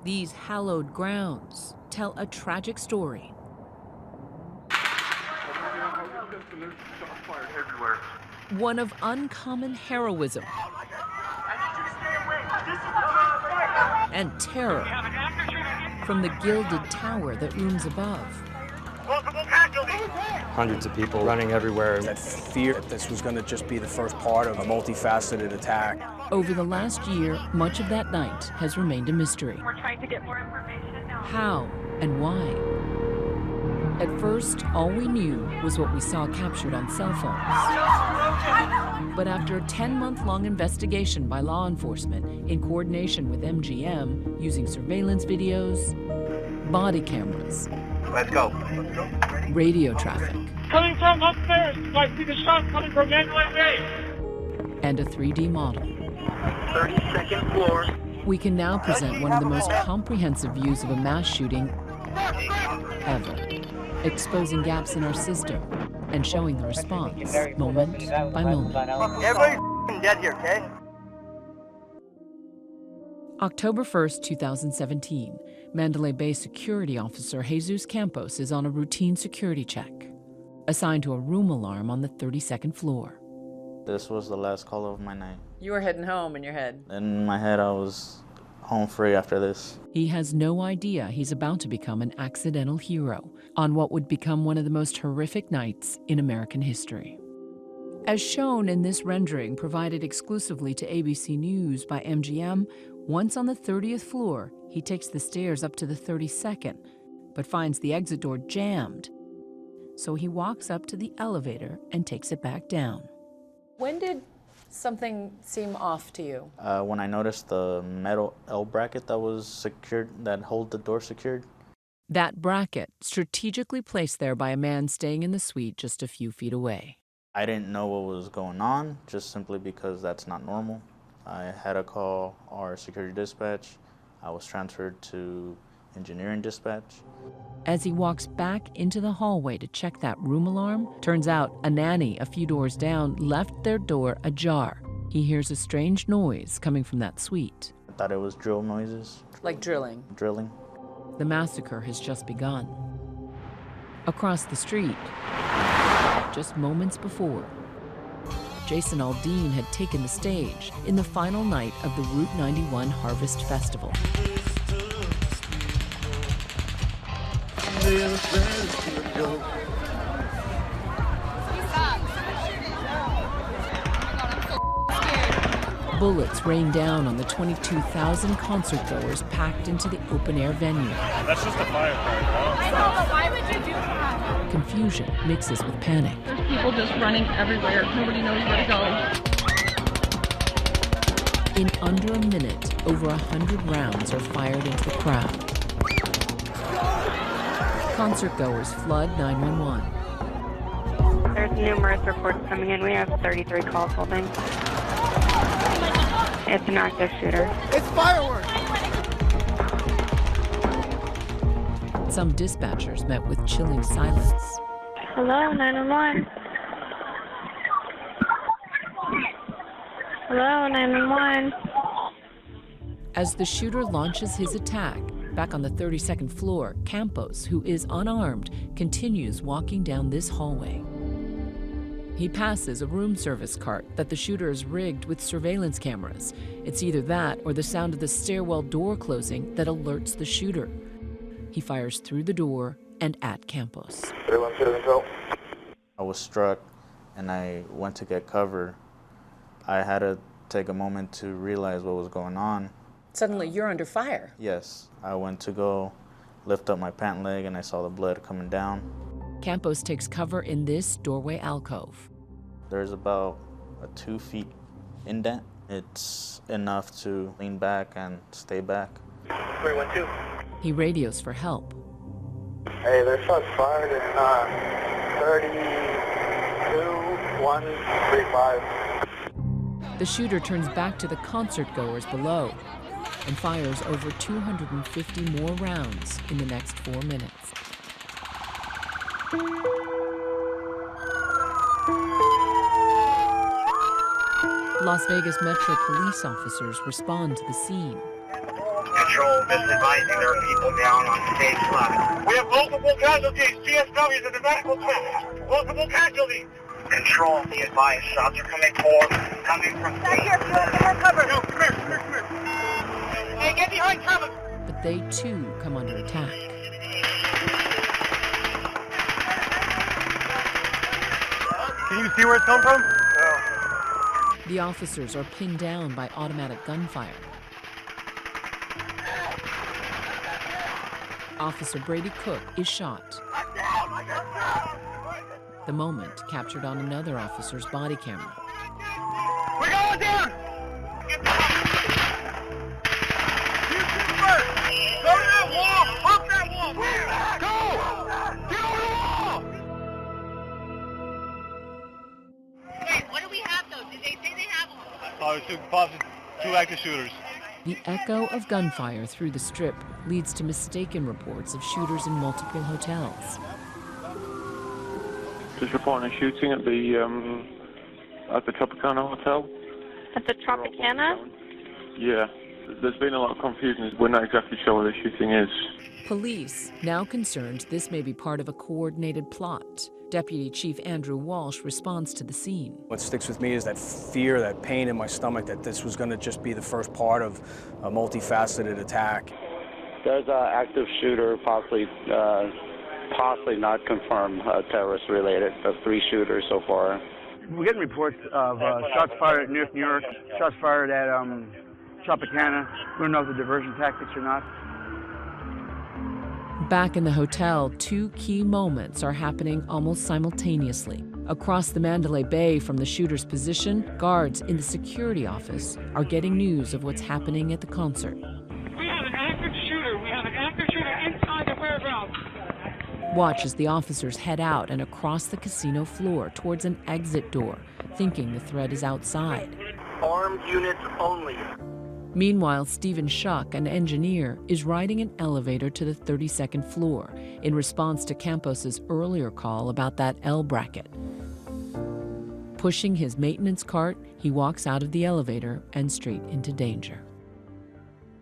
These hallowed grounds tell a tragic story. One of uncommon heroism and terror from the gilded tower that looms above. Hundreds of people running everywhere. That fear that this was going to just be the first part of a multifaceted attack. Over the last year, much of that night has remained a mystery. We're trying to get more information now. How and why? At first, all we knew was what we saw captured on cell phones. But after a 10-month-long investigation by law enforcement in coordination with MGM, using surveillance videos, body cameras, let's go. Radio traffic, coming from upstairs, I see the shots coming from Mandalay Bay, and a 3D model, 32nd floor. we can now present one of the most comprehensive views of a mass shooting ever, exposing gaps in our system and showing the response moment by moment. Everybody's dead here, okay? October 1st, 2017, Mandalay Bay security officer Jesus Campos is on a routine security check, assigned to a room alarm on the 32nd floor. This was the last call of my night. You were heading home in your head. In my head, I was home free after this. He has no idea he's about to become an accidental hero on what would become one of the most horrific nights in American history. As shown in this rendering provided exclusively to ABC News by MGM, once on the 30th floor, he takes the stairs up to the 32nd, but finds the exit door jammed. So he walks up to the elevator and takes it back down. When did something seem off to you? When I noticed the metal L bracket that was secured, that hold the door secured. That bracket, strategically placed there by a man staying in the suite just a few feet away. I didn't know what was going on, just simply because that's not normal. I had to call our security dispatch. I was transferred to engineering dispatch. As he walks back into the hallway to check that room alarm, turns out a nanny a few doors down left their door ajar. He hears a strange noise coming from that suite. I thought it was drill noises. Like drilling? Drilling. The massacre has just begun. Across the street, just moments before, Jason Aldean had taken the stage in the final night of the Route 91 Harvest Festival. Bullets rain down on the 22,000 concertgoers packed into the open-air venue. That's just a firecracker. I know, but why would you do that? Confusion mixes with panic. There's people just running everywhere. Nobody knows where to go. In under a minute, over 100 rounds are fired into the crowd. Concertgoers flood 911. There's numerous reports coming in. We have 33 calls holding. It's an active shooter. It's fireworks! Some dispatchers met with chilling silence. Hello, 911. Hello, 911. As the shooter launches his attack, back on the 32nd floor, Campos, who is unarmed, continues walking down this hallway. He passes a room service cart that the shooter has rigged with surveillance cameras. It's either that or the sound of the stairwell door closing that alerts the shooter. He fires through the door and at Campos. I was struck and I went to get cover. I had to take a moment to realize what was going on. Suddenly you're under fire. Yes, I went to go lift up my pant leg and I saw the blood coming down. Campos takes cover in this doorway alcove. There's about a 2 feet indent. It's enough to lean back and stay back. 312. He radios for help. Hey, there's shots fired in 32135. The shooter turns back to the concertgoers below and fires over 250 more rounds in the next 4 minutes. Las Vegas Metro police officers respond to the scene. Control, just advising there are people down on stage left. We have multiple casualties. GSW is in the medical tent. Multiple casualties. Control, be advised. Shots are coming forward, coming from Back here, if you want some more cover. No, come here. Hey, get behind cover. But they too come under attack. Can you see where it's come from? The officers are pinned down by automatic gunfire. Officer Brady Cook is shot. The moment captured on another officer's body camera. We're going down. You shoot first. Go to that wall. Pump that wall. Go. Get over the wall. Wait, what do we have though? Did they say they have one? Two active shooters. The echo of gunfire through the strip leads to mistaken reports of shooters in multiple hotels. Just reporting a shooting at the Tropicana Hotel. At the Tropicana? Yeah, there's been a lot of confusion. We're not exactly sure where the shooting is. Police, now concerned this may be part of a coordinated plot. Deputy Chief Andrew Walsh responds to the scene. What sticks with me is that fear, that pain in my stomach, that this was going to just be the first part of a multifaceted attack. There's an active shooter, possibly not confirmed, terrorist-related, of 3 shooters so far. We're getting reports of shots fired at Newark, New York, shots fired at Tropicana. We don't know if they're diversion tactics or not. Back in the hotel, 2 key moments are happening almost simultaneously. Across the Mandalay Bay from the shooter's position, guards in the security office are getting news of what's happening at the concert. We have an active shooter. We have an active shooter inside the warehouse. Watch as the officers head out and across the casino floor towards an exit door, thinking the threat is outside. Armed units only. Meanwhile, Stephen Schuck, an engineer, is riding an elevator to the 32nd floor in response to Campos's earlier call about that L bracket. Pushing his maintenance cart, he walks out of the elevator and straight into danger.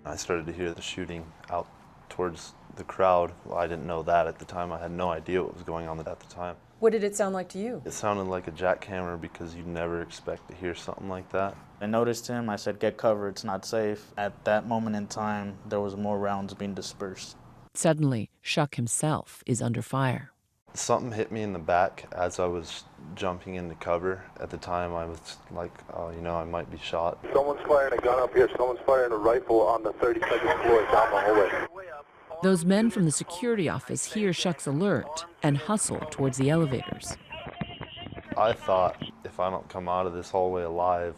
I started to hear the shooting out towards the crowd. Well, I didn't know that at the time. I had no idea what was going on at the time. What did it sound like to you? It sounded like a jackhammer because you never expect to hear something like that. I noticed him. I said, get cover, it's not safe. At that moment in time, there was more rounds being dispersed. Suddenly, Schuck himself is under fire. Something hit me in the back as I was jumping into cover. At the time, I was like, oh, you know, I might be shot. Someone's firing a gun up here. Someone's firing a rifle on the 32nd floor down the hallway. Those men from the security office hear Schuck's alert and hustle towards the elevators. I thought if I don't come out of this hallway alive,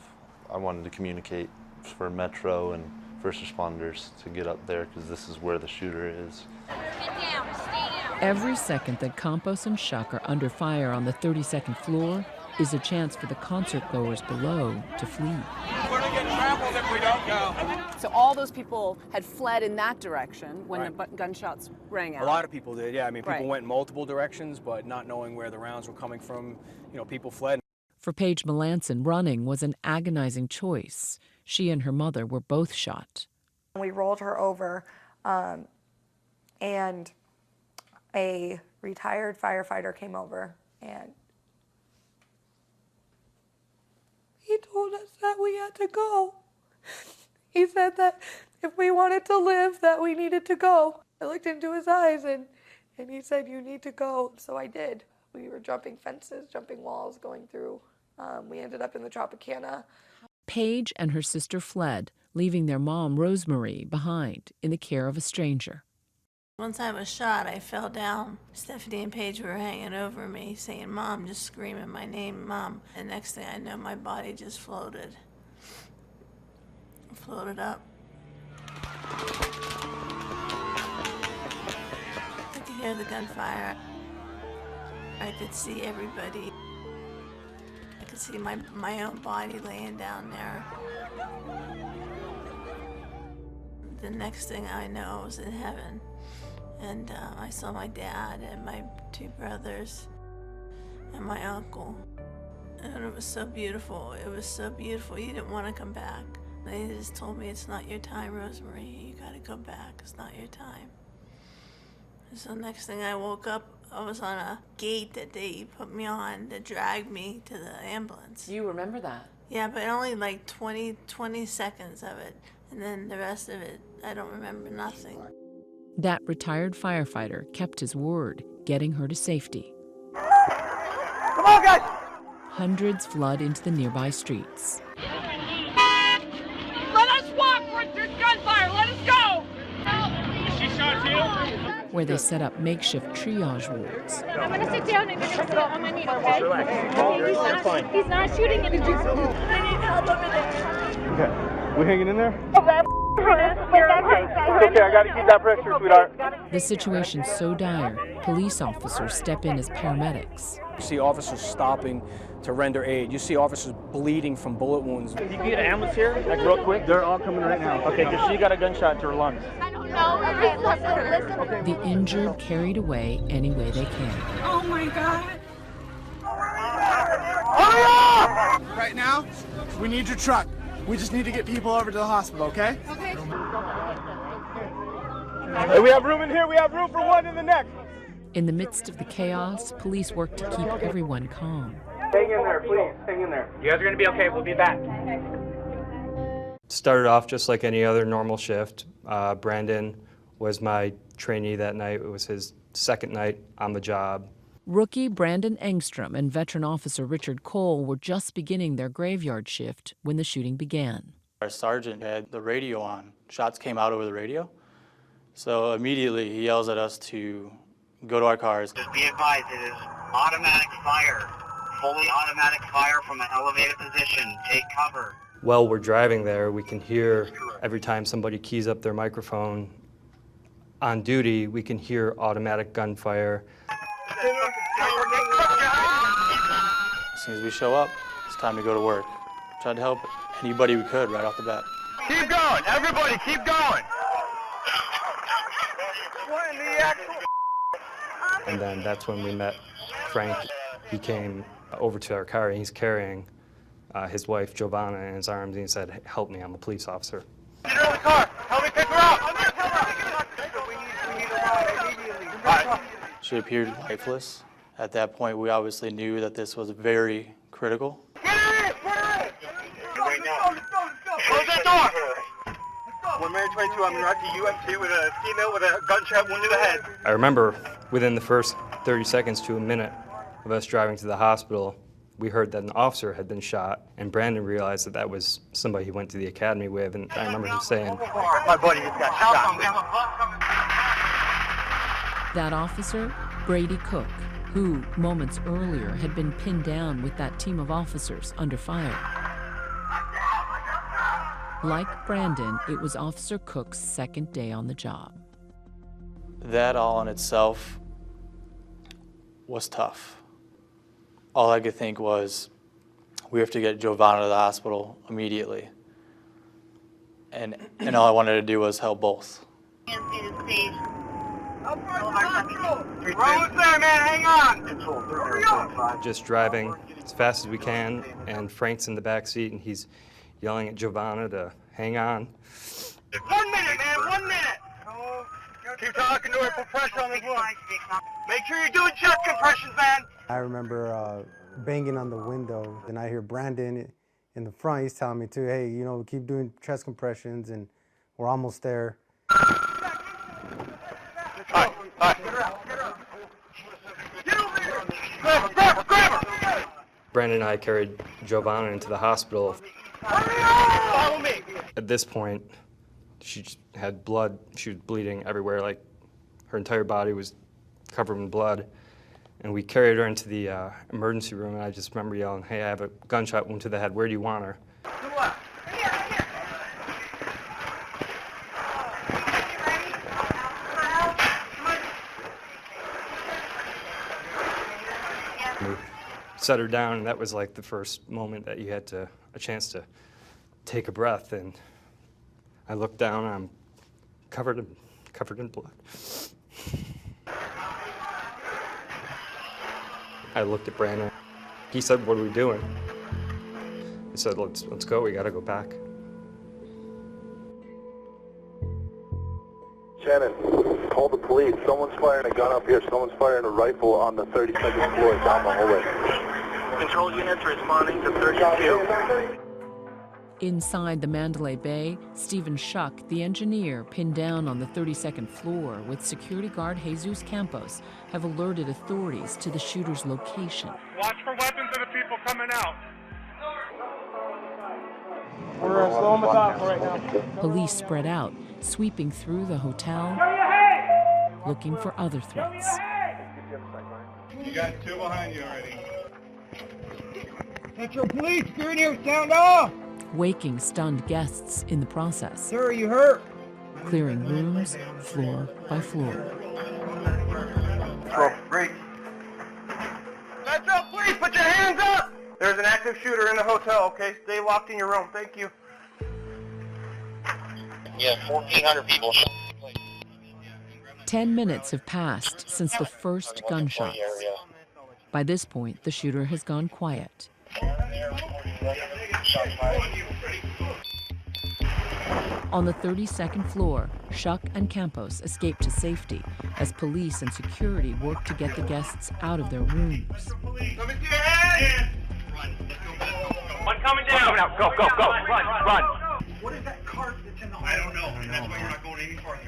I wanted to communicate for Metro and first responders to get up there because this is where the shooter is. Get down, stay down. Every second that Campos and Schuck are under fire on the 32nd floor is a chance for the concert goers below to flee. We're going to get trampled if we don't go. So all those people had fled in that direction when the gunshots rang out. A lot of people did, yeah. I mean, people Right. went in multiple directions, but not knowing where the rounds were coming from, you know, people fled. For Paige Melanson, running was an agonizing choice. She and her mother were both shot. We rolled her over, and a retired firefighter came over, and he told us that we had to go. He said that if we wanted to live, that we needed to go. I looked into his eyes, and he said, you need to go. So I did. We were jumping fences, jumping walls, going through. We ended up in the Tropicana. Paige and her sister fled, leaving their mom, Rosemary, behind in the care of a stranger. Once I was shot, I fell down. Stephanie and Paige were hanging over me, saying, Mom, just screaming my name, Mom. And next thing I know, my body just floated up. I could hear the gunfire. I could see everybody. I could see my own body laying down there. The next thing I know, I was in heaven. And I saw my dad and my 2 brothers and my uncle. And it was so beautiful. It was so beautiful. You didn't want to come back. They just told me, it's not your time, Rosemary. You gotta go back. It's not your time. So next thing I woke up, I was on a gate that they put me on that dragged me to the ambulance. You remember that? Yeah, but only like 20 seconds of it. And then the rest of it, I don't remember nothing. That retired firefighter kept his word, getting her to safety. Come on, guys! Hundreds flood into the nearby streets. Let us walk! There's gunfire! Let us go! Is she shot too? Where they set up makeshift triage wards. I'm going to sit down and you're going to sit on my knee, okay? He's not shooting at you. I need help over there. Okay. We hanging in there? Okay. It's okay, I gotta keep that pressure, sweetheart. The situation's so dire, police officers step in as paramedics. You see officers stopping to render aid. You see officers bleeding from bullet wounds. You can get an ambulance here, like real quick? They're all coming right now. Okay, because she got a gunshot to her lungs. I don't know. Okay, listen. The injured carried away any way they can. Oh my God. Hurry up! Right now, we need your truck. We just need to get people over to the hospital, okay? Okay. Hey, we have room in here. We have room for one in the next. In the midst of the chaos, police work to keep everyone calm. Hang in there, please. Hang in there. You guys are going to be okay. We'll be back. Started off just like any other normal shift. Brandon was my trainee that night. It was his second night on the job. Rookie Brandon Engstrom and veteran officer Richard Cole were just beginning their graveyard shift when the shooting began. Our sergeant had the radio on. Shots came out over the radio. So immediately he yells at us to go to our cars. Just be advised, it is automatic fire. Fully automatic fire from an elevated position. Take cover. While we're driving there, we can hear every time somebody keys up their microphone on duty, we can hear automatic gunfire. As soon as we show up, it's time to go to work. Tried to help anybody we could right off the bat. Keep going! Everybody, keep going! What in the actual... And then that's when we met Frank. He came over to our car and he's carrying his wife, Giovanna, in his arms, and he said, "Help me, I'm a police officer." Get her in the car! Help me pick her up! She appeared lifeless. At that point, we obviously knew that this was very critical. Get her in! Right now. Close that door! 1 minute 22, I'm at the UMC with a female with a gunshot wound to the head. I remember within the first 30 seconds to a minute of us driving to the hospital, we heard that an officer had been shot, and Brandon realized that that was somebody he went to the academy with, and I remember him saying, "My buddy just got shot." That officer, Brady Cook, who moments earlier had been pinned down with that team of officers under fire. Like Brandon, it was Officer Cook's second day on the job. That all in itself was tough. All I could think was, we have to get Giovanna to the hospital immediately. And all I wanted to do was help both. Almost there, man, hang on! just driving as fast as we can, and Frank's in the back seat, and he's yelling at Giovanna to hang on. 1 minute, man, 1 minute! Keep talking to her, put pressure on this wound. Make sure you're doing chest compressions, man! I remember banging on the window, and I hear Brandon in the front. He's telling me to, hey, you know, keep doing chest compressions, and we're almost there. Brandon and I carried Giovanna into the hospital. Follow me! At this point, she had blood. She was bleeding everywhere, like her entire body was covered in blood. And we carried her into the emergency room, and I just remember yelling, "Hey, I have a gunshot wound to the head. Where do you want her?" We set her down, and that was like the first moment that you had a chance to take a breath. And I looked down, and I'm covered in blood. I looked at Brandon. He said, "What are we doing?" I said, let's go, we gotta go back. Someone's firing a gun up here. Someone's firing a rifle on the 32nd floor down the hallway. Control units responding to 32. Inside the Mandalay Bay, Stephen Schuck, the engineer pinned down on the 32nd floor with security guard Jesus Campos, have alerted authorities to the shooter's location. Watch for weapons and the people coming out. We're slowing the cops right now. Police spread out, sweeping through the hotel, looking for other threats. You got two behind you already. Metro Police, you're in here, sound off! Waking stunned guests in the process. Sir, you hurt? Clearing rooms, floor by floor. Break. Metro Police, put your hands up! There's an active shooter in the hotel, okay? Stay locked in your room, thank you. Yeah, 1,400 people. 10 minutes have passed since the first gunshots. By this point, the shooter has gone quiet. On the 32nd floor, Schuck and Campos escaped to safety as police and security worked to get the guests out of their rooms. Let me see your hands! One coming down. Coming out. Go, go, go. Run. What is that cart that's in the hall? I don't know, and that's why you're not going any farther.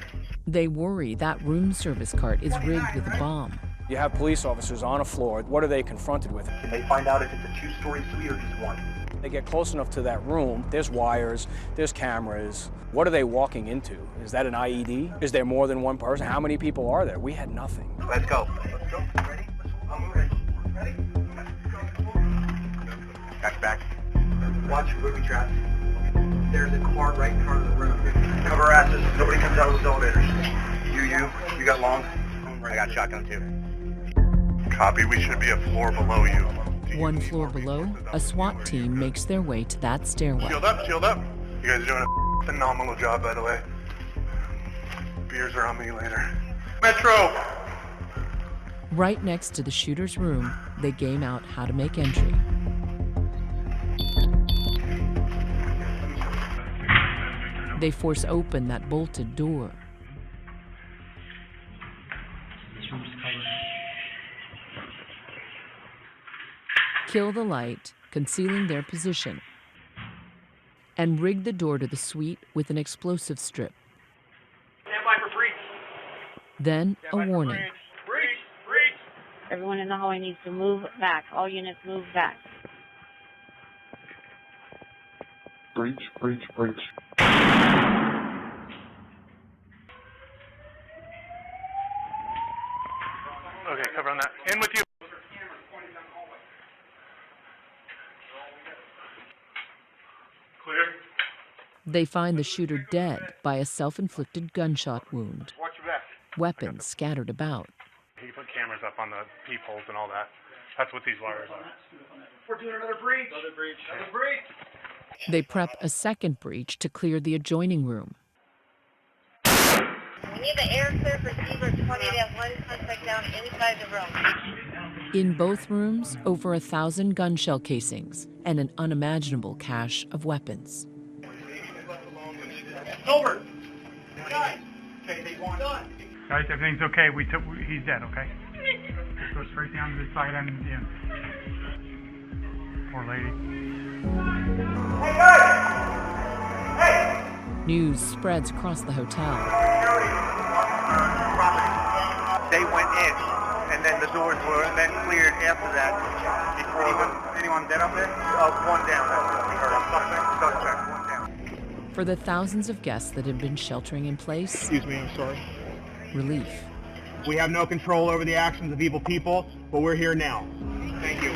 They worry that room service cart is rigged with a bomb. You have police officers on a floor. What are they confronted with? Can they find out if it's a two-story suite or just one? They get close enough to that room, there's wires, there's cameras. What are they walking into? Is that an IED? Is there more than one person? How many people are there? We had nothing. Let's go. Let's go. Ready? I'm moving. Ready? Back. Watch booby traps. There's a car right in front of the room. Cover our asses. Nobody comes out of those elevators. You got long? I got shotgun too. Copy. We should be a floor below you. One floor below, a SWAT team makes their way to that stairwell. Shield up. You guys are doing a phenomenal job, by the way. Beers are on me later. Metro! Right next to the shooter's room, they game out how to make entry. They force open that bolted door. Kill the light, concealing their position, and rig the door to the suite with an explosive strip. Stand by for breach. Then a warning. Breach! Everyone in the hallway needs to move back. All units move back. Breach. Okay, cover on that. In with you. Clear. They find the shooter dead by a self-inflicted gunshot wound. Watch your back. Weapons scattered about. He put cameras up on the peepholes and all that. That's what these wires are. We're doing another breach. Another breach. They prep a second breach to clear the adjoining room. We need the air clear for Seagull 20 to have one suspect down inside the room. In both rooms, over 1,000 gun shell casings and an unimaginable cache of weapons. Over. Guys, done. Guys, everything's okay. He's dead, okay? Just go straight down to the side end of the end. Poor lady. Hey, guys! Hey! News spreads across the hotel. They went in, and then the doors were then cleared after that. Anyone dead up there? One down. That's what we heard. Suspect, one down. For the thousands of guests that have been sheltering in place, Excuse me, I'm sorry. relief. We have no control over the actions of evil people, but we're here now. Thank you.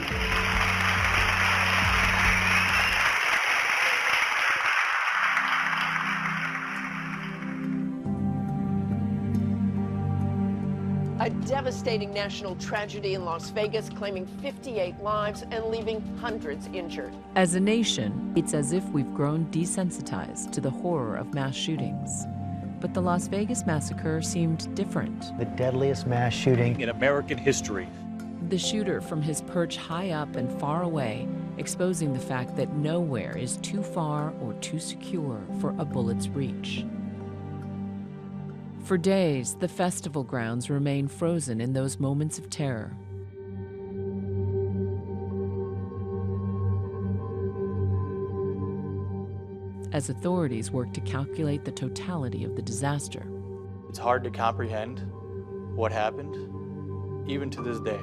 A devastating national tragedy in Las Vegas, claiming 58 lives and leaving hundreds injured. As a nation, it's as if we've grown desensitized to the horror of mass shootings. But the Las Vegas massacre seemed different. The deadliest mass shooting in American history. The shooter from his perch high up and far away, exposing the fact that nowhere is too far or too secure for a bullet's reach. For days, the festival grounds remain frozen in those moments of terror. As authorities work to calculate the totality of the disaster. It's hard to comprehend what happened, even to this day.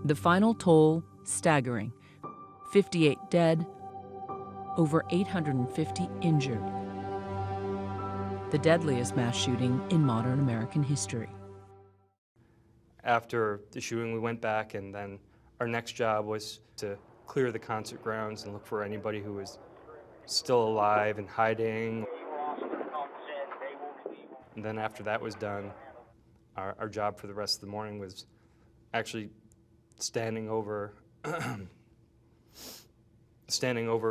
The final toll, staggering. 58 dead, over 850 injured. The deadliest mass shooting in modern American history. After the shooting, we went back, and then our next job was to clear the concert grounds and look for anybody who was still alive and hiding. And then after that was done, our job for the rest of the morning was actually standing over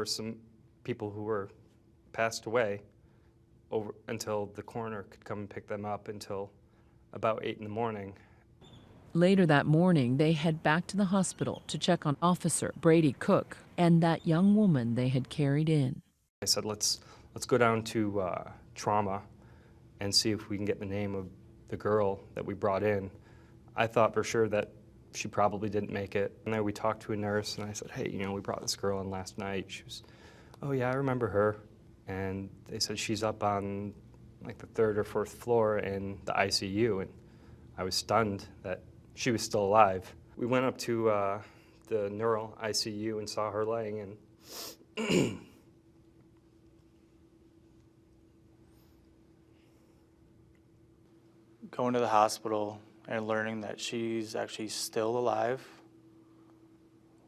some people who were passed away until the coroner could come and pick them up until about 8 in the morning. Later that morning, they head back to the hospital to check on Officer Brady Cook and that young woman they had carried in. I said, let's go down to trauma and see if we can get the name of the girl that we brought in. I thought for sure that she probably didn't make it. And then we talked to a nurse, and I said, hey, we brought this girl in last night. She was, oh yeah, I remember her. And they said she's up on like the 3rd or 4th floor in the ICU, and I was stunned that she was still alive. We went up to the neural ICU and saw her laying, and going to the hospital and learning that she's actually still alive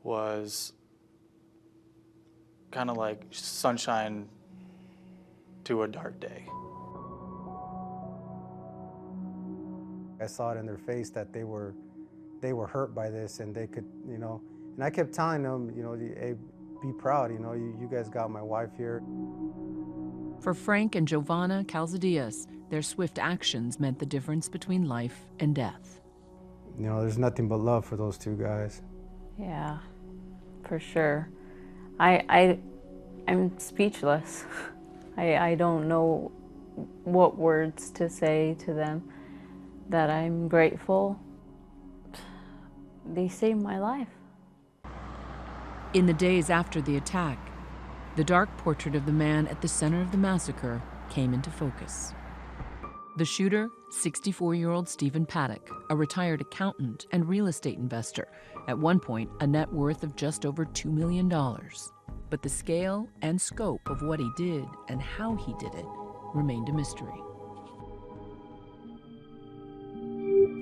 was kind of like sunshine to a dark day. I saw it in their face that they were hurt by this, and they could, and I kept telling them, hey, be proud, you guys got my wife here. For Frank and Giovanna Calzadias, their swift actions meant the difference between life and death. There's nothing but love for those two guys. Yeah, for sure. I'm speechless. I don't know what words to say to them, that I'm grateful. They saved my life. In the days after the attack, the dark portrait of the man at the center of the massacre came into focus. The shooter, 64-year-old Stephen Paddock, a retired accountant and real estate investor, at one point a net worth of just over $2 million. But the scale and scope of what he did and how he did it remained a mystery.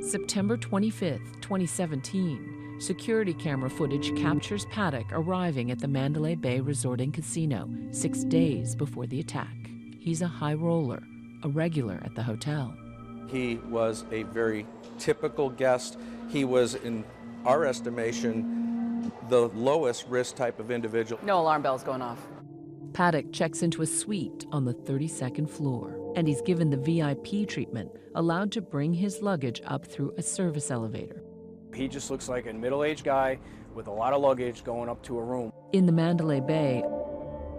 September 25th, 2017, security camera footage captures Paddock arriving at the Mandalay Bay Resort and Casino 6 days before the attack. He's a high roller, a regular at the hotel. He was a very typical guest. He was, in our estimation, the lowest risk type of individual. No alarm bells going off. Paddock checks into a suite on the 32nd floor, and he's given the VIP treatment, allowed to bring his luggage up through a service elevator. He just looks like a middle-aged guy with a lot of luggage going up to a room. In the Mandalay Bay,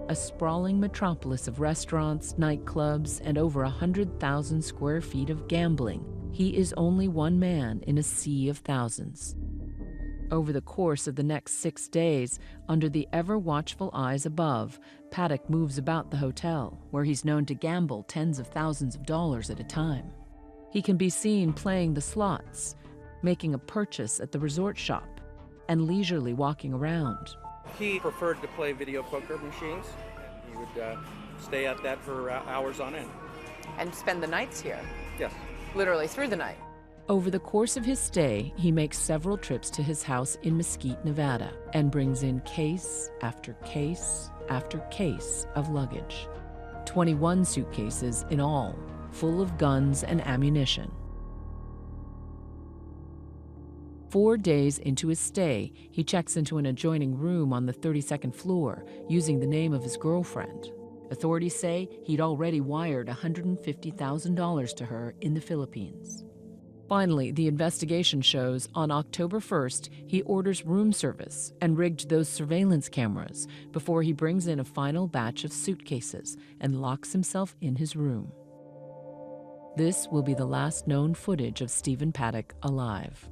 a sprawling metropolis of restaurants, nightclubs, and over 100,000 square feet of gambling, he is only one man in a sea of thousands. Over the course of the next 6 days, under the ever-watchful eyes above, Paddock moves about the hotel, where he's known to gamble tens of thousands of dollars at a time. He can be seen playing the slots, making a purchase at the resort shop, and leisurely walking around. He preferred to play video poker machines. He would stay at that for hours on end. And spend the nights here? Yes. Literally through the night? Over the course of his stay, he makes several trips to his house in Mesquite, Nevada, and brings in case after case after case of luggage. 21 suitcases in all, full of guns and ammunition. 4 days into his stay, he checks into an adjoining room on the 32nd floor, using the name of his girlfriend. Authorities say he'd already wired $150,000 to her in the Philippines. Finally, the investigation shows on October 1st, he orders room service and rigged those surveillance cameras before he brings in a final batch of suitcases and locks himself in his room. This will be the last known footage of Stephen Paddock alive.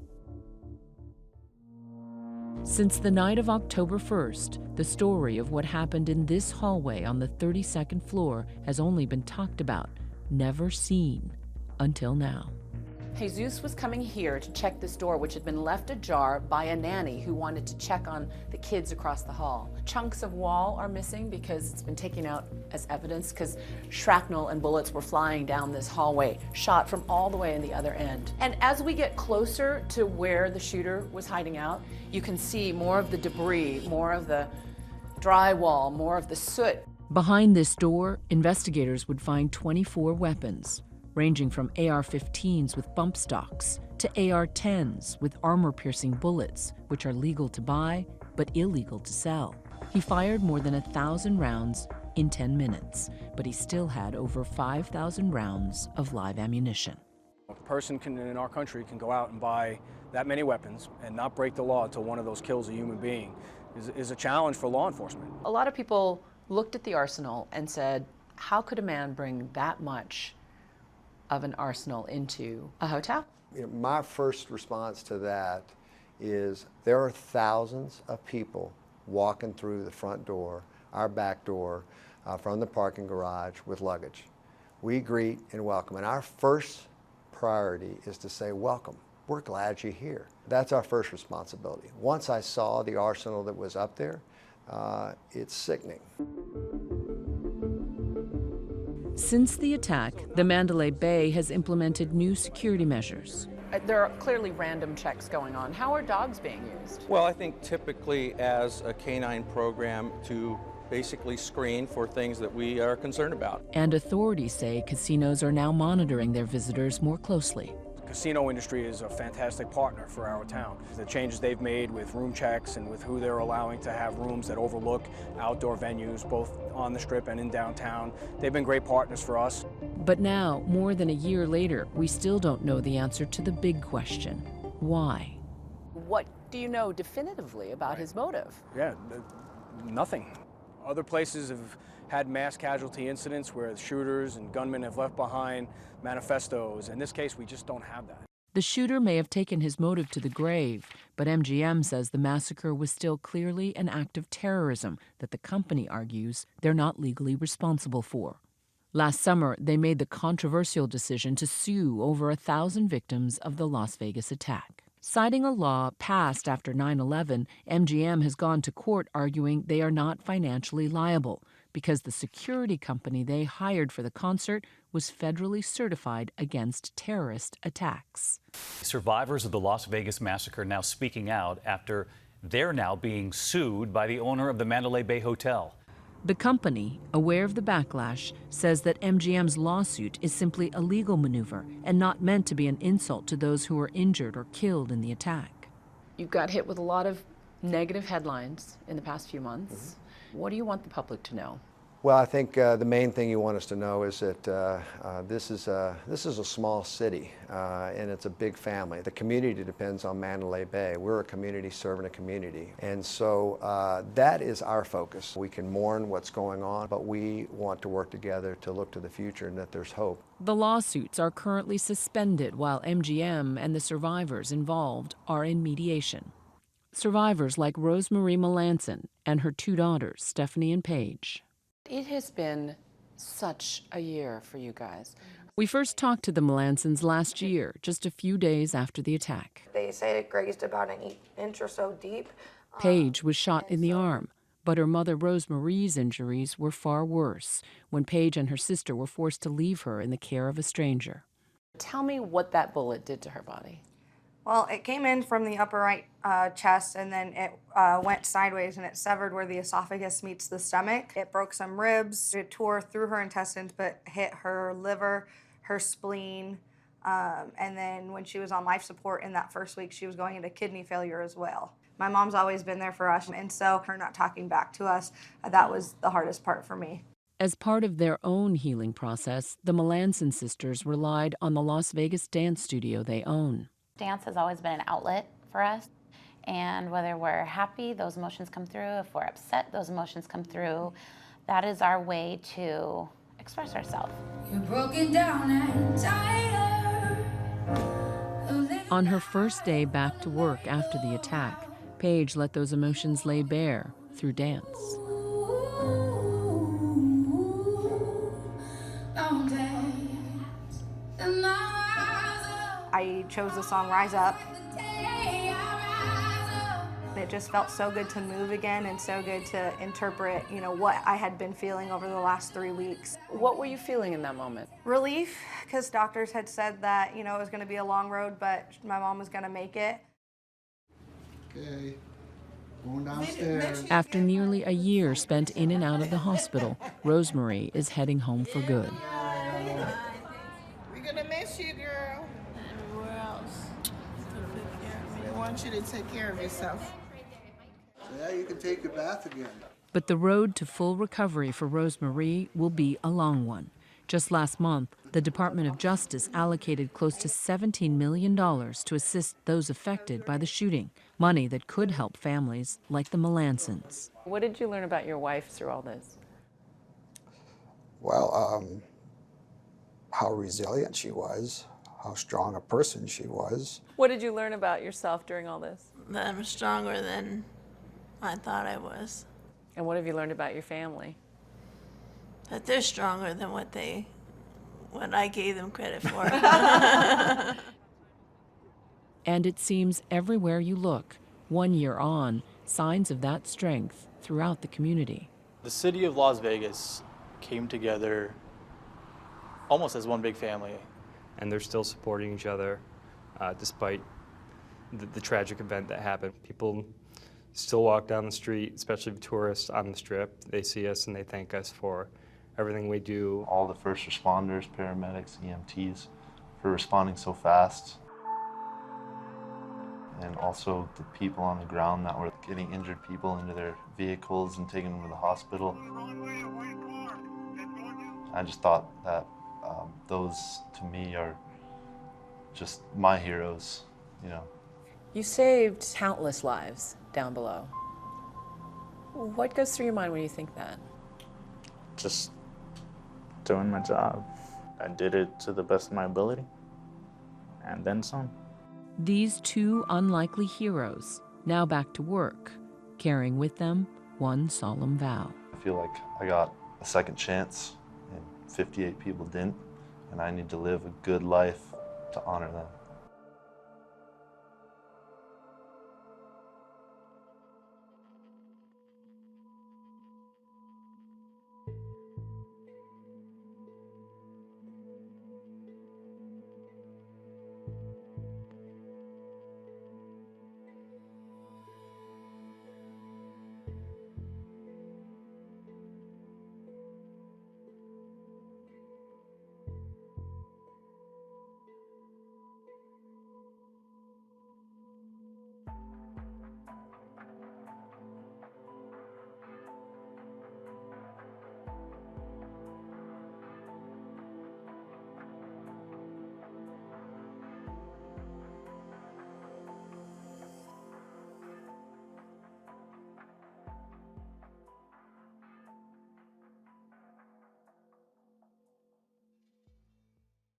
Since the night of October 1st, the story of what happened in this hallway on the 32nd floor has only been talked about, never seen, until now. Jesus was coming here to check this door, which had been left ajar by a nanny who wanted to check on the kids across the hall. Chunks of wall are missing because it's been taken out as evidence because shrapnel and bullets were flying down this hallway, shot from all the way in the other end. And as we get closer to where the shooter was hiding out, you can see more of the debris, more of the drywall, more of the soot. Behind this door, investigators would find 24 weapons, ranging from AR-15s with bump stocks to AR-10s with armor-piercing bullets, which are legal to buy but illegal to sell. He fired more than 1,000 rounds in 10 minutes, but he still had over 5,000 rounds of live ammunition. A person in our country can go out and buy that many weapons and not break the law until one of those kills a human being is a challenge for law enforcement. A lot of people looked at the arsenal and said, how could a man bring that much of an arsenal into a hotel? My first response to that is there are thousands of people walking through the front door, our back door, from the parking garage with luggage. We greet and welcome, and our first priority is to say, welcome. We're glad you're here. That's our first responsibility. Once I saw the arsenal that was up there, it's sickening. Since the attack, the Mandalay Bay has implemented new security measures. There are clearly random checks going on. How are dogs being used? Well, I think typically as a canine program to basically screen for things that we are concerned about. And authorities say casinos are now monitoring their visitors more closely. The casino industry is a fantastic partner for our town. The changes they've made with room checks and with who they're allowing to have rooms that overlook outdoor venues, both on the Strip and in downtown, they've been great partners for us. But now, more than a year later, we still don't know the answer to the big question: why? What do you know definitively about his motive? Yeah, nothing. Other places have had mass casualty incidents where shooters and gunmen have left behind manifestos. In this case, we just don't have that. The shooter may have taken his motive to the grave, but MGM says the massacre was still clearly an act of terrorism that the company argues they're not legally responsible for. Last summer, they made the controversial decision to sue over 1,000 victims of the Las Vegas attack. Citing a law passed after 9/11, MGM has gone to court arguing they are not financially liable because the security company they hired for the concert was federally certified against terrorist attacks. Survivors of the Las Vegas massacre now speaking out after they're now being sued by the owner of the Mandalay Bay Hotel. The company, aware of the backlash, says that MGM's lawsuit is simply a legal maneuver and not meant to be an insult to those who were injured or killed in the attack. You got hit with a lot of negative headlines in the past few months. What do you want the public to know? Well, I think the main thing you want us to know is that this is a small city and it's a big family. The community depends on Mandalay Bay. We're a community serving a community. And so that is our focus. We can mourn what's going on, but we want to work together to look to the future and that there's hope. The lawsuits are currently suspended while MGM and the survivors involved are in mediation. Survivors like Rosemarie Melanson and her two daughters, Stephanie and Paige. It has been such a year for you guys. We first talked to the Melansons last year, just a few days after the attack. They say it grazed about an inch or so deep. Paige was shot in the arm, but her mother Rosemarie's injuries were far worse when Paige and her sister were forced to leave her in the care of a stranger. Tell me what that bullet did to her body. Well, it came in from the upper right chest, and then it went sideways, and it severed where the esophagus meets the stomach. It broke some ribs. It tore through her intestines, but hit her liver, her spleen, and then when she was on life support in that first week, she was going into kidney failure as well. My mom's always been there for us, and so her not talking back to us, that was the hardest part for me. As part of their own healing process, the Melanson sisters relied on the Las Vegas dance studio they own. Dance has always been an outlet for us, and whether we're happy, those emotions come through. If we're upset, those emotions come through. That is our way to express ourselves. You broke it down and tighter. On her first day back to work after the attack, Paige let those emotions lay bare through dance. I chose the song Rise Up. It just felt so good to move again and so good to interpret, what I had been feeling over the last 3 weeks. What were you feeling in that moment? Relief, because doctors had said that, it was going to be a long road, but my mom was going to make it. Okay, going downstairs. After nearly a year spent in and out of the hospital, Rosemary is heading home for good. We're gonna miss you, girl. Everywhere else. We want you to take care of yourself. So yeah, you can take your bath again. But the road to full recovery for Rosemary will be a long one. Just last month, the Department of Justice allocated close to $17 million to assist those affected by the shooting, money that could help families like the Melansons. What did you learn about your wife through all this? Well, how resilient she was, how strong a person she was. What did you learn about yourself during all this? That I'm stronger than I thought I was. And what have you learned about your family? That they're stronger than what I gave them credit for. And it seems everywhere you look, 1 year on, signs of that strength throughout the community. The city of Las Vegas came together almost as one big family. And they're still supporting each other despite the tragic event that happened. People still walk down the street, especially tourists on the Strip. They see us and they thank us for everything we do. All the first responders, paramedics, EMTs, for responding so fast. And also the people on the ground that were getting injured people into their vehicles and taking them to the hospital. I just thought that those, to me, are just my heroes, You saved countless lives down below. What goes through your mind when you think that? Just doing my job. I did it to the best of my ability, and then some. These two unlikely heroes, now back to work, carrying with them one solemn vow. I feel like I got a second chance, and 58 people didn't, and I need to live a good life to honor them.